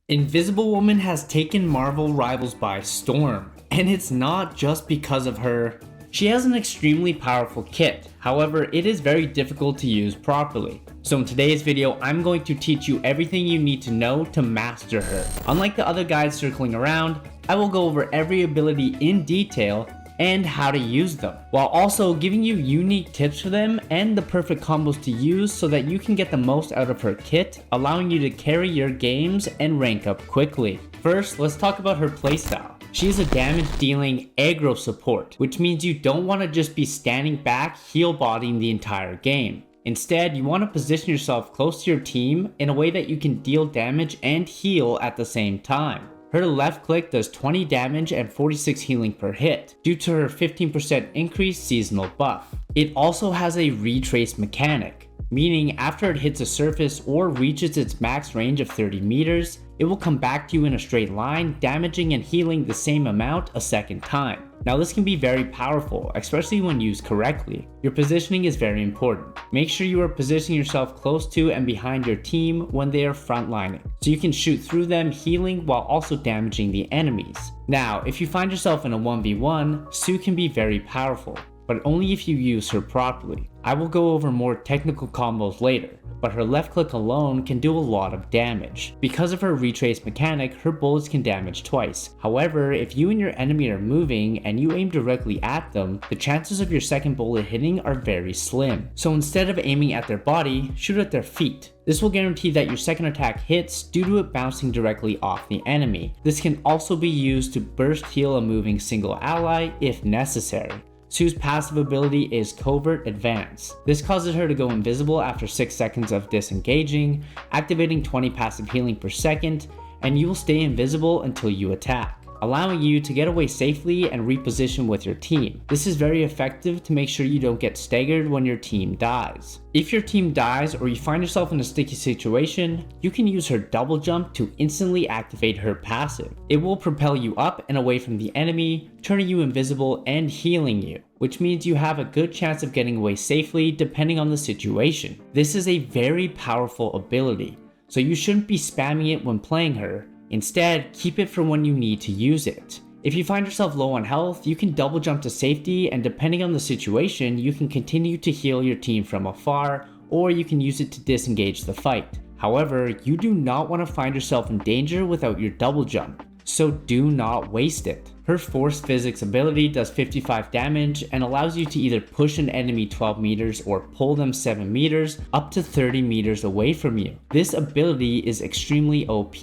Invisible Woman has taken Marvel rivals by storm, and it's not just because of her. She has an extremely powerful kit, however it is very difficult to use properly. So in today's video, I'm going to teach you everything you need to know to master her. Unlike the other guides circling around, I will go over every ability in detail and how to use them, while also giving you unique tips for them and the perfect combos to use so that you can get the most out of her kit, allowing you to carry your games and rank up quickly. First, let's talk about her playstyle. She is a damage dealing aggro support, which means you don't want to just be standing back heal bodying the entire game. Instead, you want to position yourself close to your team in a way that you can deal damage and heal at the same time. Her left click does 20 damage and 46 healing per hit, due to her 15% increased seasonal buff. It also has a retrace mechanic, meaning after it hits a surface or reaches its max range of 30 meters, it will come back to you in a straight line, damaging and healing the same amount a second time. Now this can be very powerful, especially when used correctly. Your positioning is very important. Make sure you are positioning yourself close to and behind your team when they are frontlining, so you can shoot through them healing while also damaging the enemies. Now, if you find yourself in a 1v1, Sue can be very powerful, but only if you use her properly. I will go over more technical combos later, but her left click alone can do a lot of damage. Because of her retrace mechanic, her bullets can damage twice. However, if you and your enemy are moving and you aim directly at them, the chances of your second bullet hitting are very slim. So instead of aiming at their body, shoot at their feet. This will guarantee that your second attack hits due to it bouncing directly off the enemy. This can also be used to burst heal a moving single ally if necessary. Sue's passive ability is Covert Advance. This causes her to go invisible after 6 seconds of disengaging, activating 20 passive healing per second, and you will stay invisible until you attack, allowing you to get away safely and reposition with your team. This is very effective to make sure you don't get staggered when your team dies. If your team dies or you find yourself in a sticky situation, you can use her double jump to instantly activate her passive. It will propel you up and away from the enemy, turning you invisible and healing you, which means you have a good chance of getting away safely depending on the situation. This is a very powerful ability, so you shouldn't be spamming it when playing her. Instead, keep it for when you need to use it. If you find yourself low on health, you can double jump to safety, and depending on the situation, you can continue to heal your team from afar, or you can use it to disengage the fight. However, you do not want to find yourself in danger without your double jump, so do not waste it. Her Force Physics ability does 55 damage and allows you to either push an enemy 12 meters or pull them 7 meters up to 30 meters away from you. This ability is extremely OP,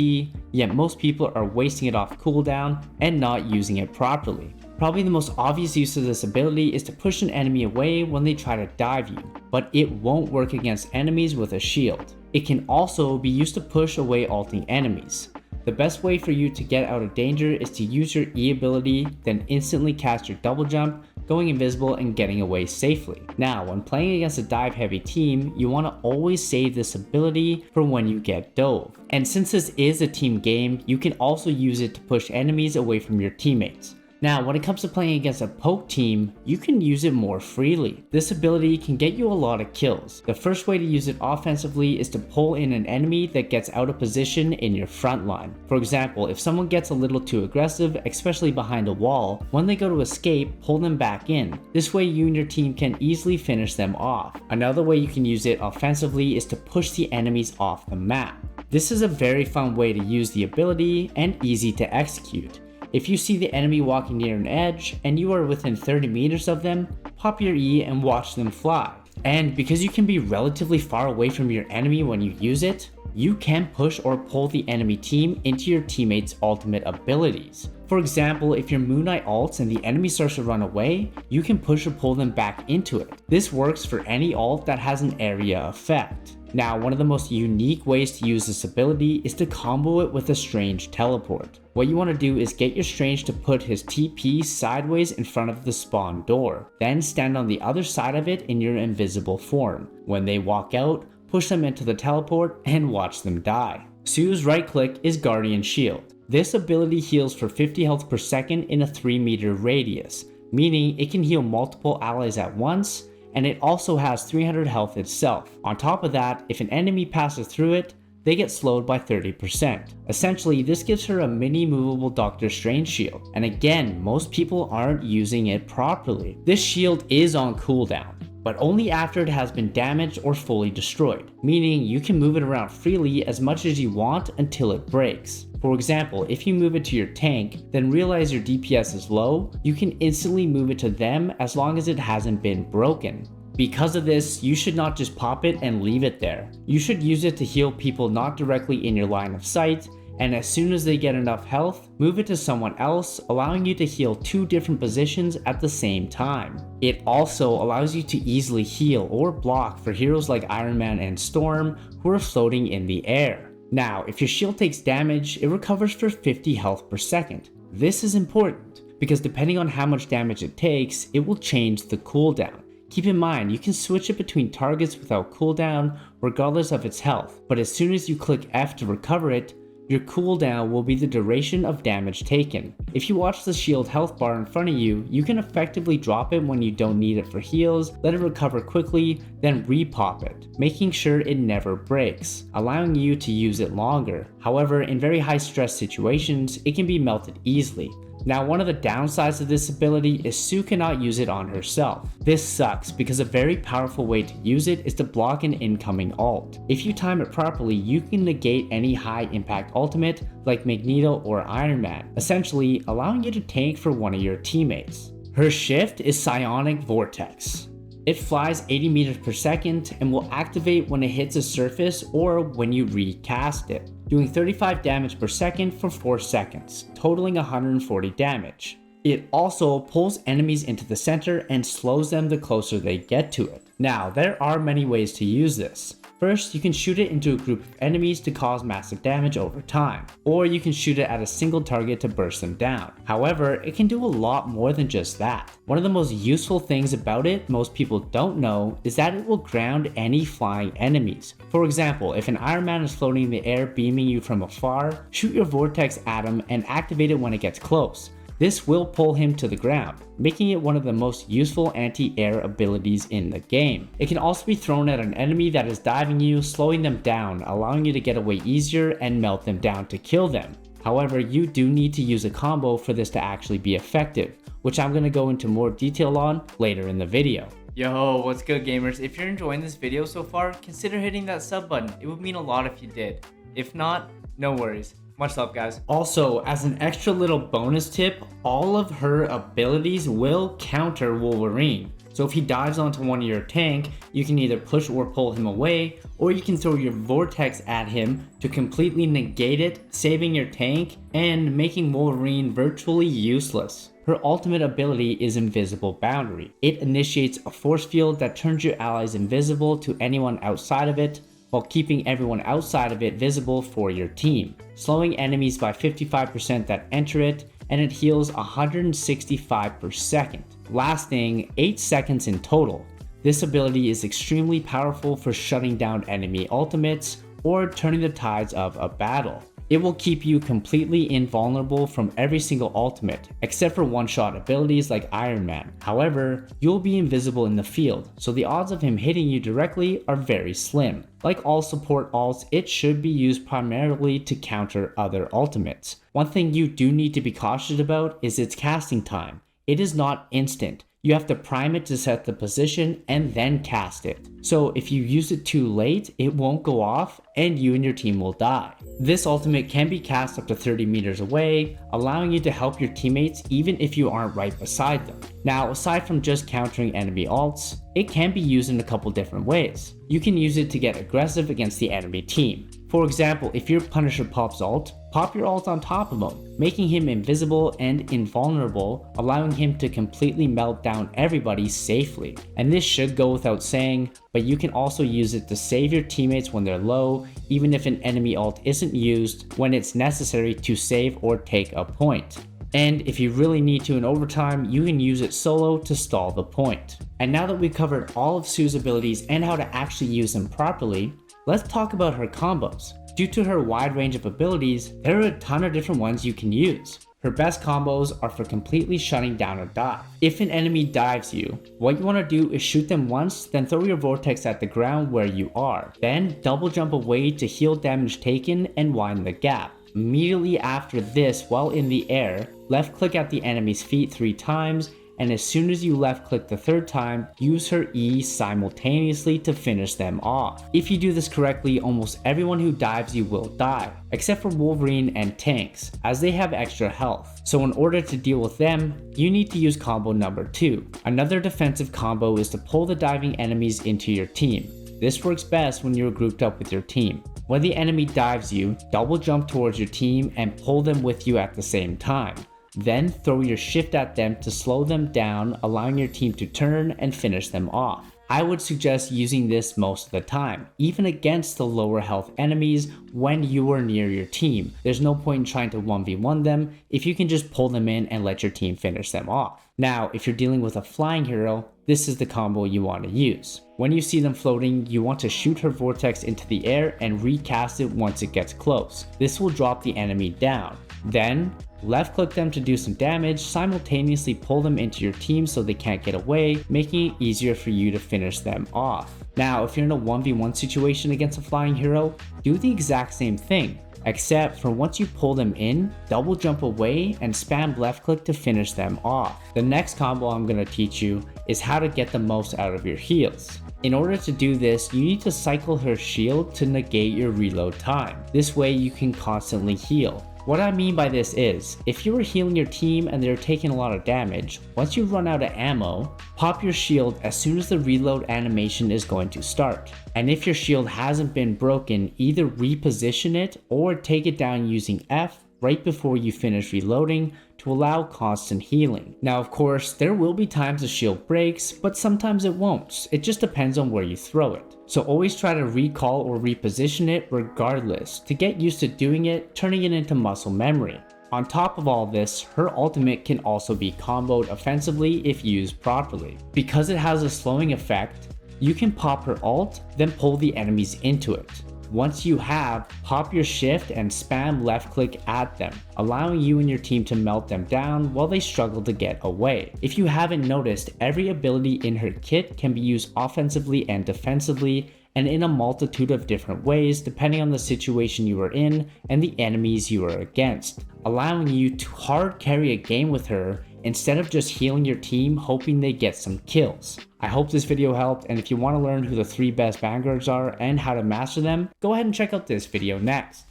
yet most people are wasting it off cooldown and not using it properly. Probably the most obvious use of this ability is to push an enemy away when they try to dive you, but it won't work against enemies with a shield. It can also be used to push away ulting enemies. The best way for you to get out of danger is to use your E ability, then instantly cast your double jump, going invisible and getting away safely. Now, when playing against a dive heavy team, you want to always save this ability for when you get dove. And since this is a team game, you can also use it to push enemies away from your teammates. Now, when it comes to playing against a poke team, you can use it more freely. This ability can get you a lot of kills. The first way to use it offensively is to pull in an enemy that gets out of position in your front line. For example, if someone gets a little too aggressive, especially behind a wall, when they go to escape, pull them back in. This way you and your team can easily finish them off. Another way you can use it offensively is to push the enemies off the map. This is a very fun way to use the ability and easy to execute. If you see the enemy walking near an edge and you are within 30 meters of them, pop your E and watch them fly. And because you can be relatively far away from your enemy when you use it, you can push or pull the enemy team into your teammates' ultimate abilities. For example, if your Moon Knight ults and the enemy starts to run away, you can push or pull them back into it. This works for any ult that has an area effect. Now, one of the most unique ways to use this ability is to combo it with a Strange teleport. What you want to do is get your Strange to put his TP sideways in front of the spawn door, then stand on the other side of it in your invisible form. When they walk out, push them into the teleport and watch them die. Sue's right click is Guardian Shield. This ability heals for 50 health per second in a 3 meter radius, meaning it can heal multiple allies at once, and it also has 300 health itself. On top of that, if an enemy passes through it, they get slowed by 30%. Essentially, this gives her a mini movable Doctor Strange shield, and again, most people aren't using it properly. This shield is on cooldown, but only after it has been damaged or fully destroyed, meaning you can move it around freely as much as you want until it breaks. For example, if you move it to your tank, then realize your DPS is low, you can instantly move it to them as long as it hasn't been broken. Because of this, you should not just pop it and leave it there. You should use it to heal people not directly in your line of sight, and as soon as they get enough health, move it to someone else, allowing you to heal 2 different positions at the same time. It also allows you to easily heal or block for heroes like Iron Man and Storm who are floating in the air. Now, if your shield takes damage, it recovers for 50 health per second. This is important because depending on how much damage it takes, it will change the cooldown. Keep in mind, you can switch it between targets without cooldown regardless of its health, but as soon as you click F to recover it, your cooldown will be the duration of damage taken. If you watch the shield health bar in front of you, you can effectively drop it when you don't need it for heals, let it recover quickly, then repop it, making sure it never breaks, allowing you to use it longer. However, in very high stress situations, it can be melted easily. Now, one of the downsides of this ability is Sue cannot use it on herself. This sucks because a very powerful way to use it is to block an incoming ult. If you time it properly, you can negate any high impact ultimate like Magneto or Iron Man, essentially allowing you to tank for one of your teammates. Her shift is Psionic Vortex. It flies 80 meters per second and will activate when it hits a surface or when you recast it, doing 35 damage per second for 4 seconds, totaling 140 damage. It also pulls enemies into the center and slows them the closer they get to it. Now, there are many ways to use this. First, you can shoot it into a group of enemies to cause massive damage over time, or you can shoot it at a single target to burst them down. However, it can do a lot more than just that. One of the most useful things about it most people don't know is that it will ground any flying enemies. For example, if an Iron Man is floating in the air beaming you from afar, shoot your vortex at him and activate it when it gets close. This will pull him to the ground, making it one of the most useful anti-air abilities in the game. It can also be thrown at an enemy that is diving you, slowing them down, allowing you to get away easier and melt them down to kill them. However, you do need to use a combo for this to actually be effective, which I'm going to go into more detail on later in the video. Yo, what's good gamers? If you're enjoying this video so far, consider hitting that sub button. It would mean a lot if you did. If not, no worries. Much love, guys. Also, as an extra little bonus tip, all of her abilities will counter Wolverine. So if he dives onto one of your tank, you can either push or pull him away, or you can throw your vortex at him to completely negate it, saving your tank and making Wolverine virtually useless. Her ultimate ability is Invisible Boundary. It initiates a force field that turns your allies invisible to anyone outside of it, while keeping everyone outside of it visible for your team, slowing enemies by 55% that enter it, and it heals 165 per second, lasting 8 seconds in total. This ability is extremely powerful for shutting down enemy ultimates or turning the tides of a battle. It will keep you completely invulnerable from every single ultimate, except for one-shot abilities like Iron Man. However, you'll be invisible in the field, so the odds of him hitting you directly are very slim. Like all support ults, it should be used primarily to counter other ultimates. One thing you do need to be cautious about is its casting time. It is not instant. You have to prime it to set the position and then cast it. So if you use it too late, it won't go off and you and your team will die. This ultimate can be cast up to 30 meters away, allowing you to help your teammates even if you aren't right beside them. Now, aside from just countering enemy ults, it can be used in a couple different ways. You can use it to get aggressive against the enemy team. For example, if your Punisher pops ult, pop your ult on top of him, making him invisible and invulnerable, allowing him to completely melt down everybody safely. And this should go without saying, but you can also use it to save your teammates when they're low, even if an enemy ult isn't used when it's necessary to save or take a point. And if you really need to in overtime, you can use it solo to stall the point. And now that we've covered all of Sue's abilities and how to actually use them properly, let's talk about her combos. Due to her wide range of abilities, there are a ton of different ones you can use. Her best combos are for completely shutting down a dive. If an enemy dives you, what you want to do is shoot them once, then throw your vortex at the ground where you are. Then double jump away to heal damage taken and widen the gap. Immediately after this, while in the air, left click at the enemy's feet 3 times, and as soon as you left click the 3rd time, use her E simultaneously to finish them off. If you do this correctly, almost everyone who dives you will die, except for Wolverine and tanks, as they have extra health. So in order to deal with them, you need to use combo number 2. Another defensive combo is to pull the diving enemies into your team. This works best when you're grouped up with your team. When the enemy dives you, double jump towards your team and pull them with you at the same time. Then throw your shift at them to slow them down, allowing your team to turn and finish them off. I would suggest using this most of the time, even against the lower health enemies when you are near your team. There's no point in trying to 1v1 them if you can just pull them in and let your team finish them off. Now, if you're dealing with a flying hero, this is the combo you want to use. When you see them floating, you want to shoot her vortex into the air and recast it once it gets close. This will drop the enemy down. Then, left click them to do some damage, simultaneously pull them into your team so they can't get away, making it easier for you to finish them off. Now, if you're in a 1v1 situation against a flying hero, do the exact same thing, except for once you pull them in, double jump away and spam left click to finish them off. The next combo I'm going to teach you is how to get the most out of your heals. In order to do this, you need to cycle her shield to negate your reload time. This way you can constantly heal. What I mean by this is, if you are healing your team and they're taking a lot of damage, once you run out of ammo, pop your shield as soon as the reload animation is going to start. And if your shield hasn't been broken, either reposition it or take it down using F right before you finish reloading to allow constant healing. Now of course, there will be times the shield breaks, but sometimes it won't. It just depends on where you throw it. So always try to recall or reposition it regardless to get used to doing it, turning it into muscle memory. On top of all this, her ultimate can also be comboed offensively if used properly. Because it has a slowing effect, you can pop her ult, then pull the enemies into it. Once you have, pop your shift and spam left click at them, allowing you and your team to melt them down while they struggle to get away. If you haven't noticed, every ability in her kit can be used offensively and defensively, and in a multitude of different ways depending on the situation you are in and the enemies you are against, allowing you to hard carry a game with her instead of just healing your team hoping they get some kills. I hope this video helped, and if you want to learn who the 3 best vanguards are and how to master them, go ahead and check out this video next.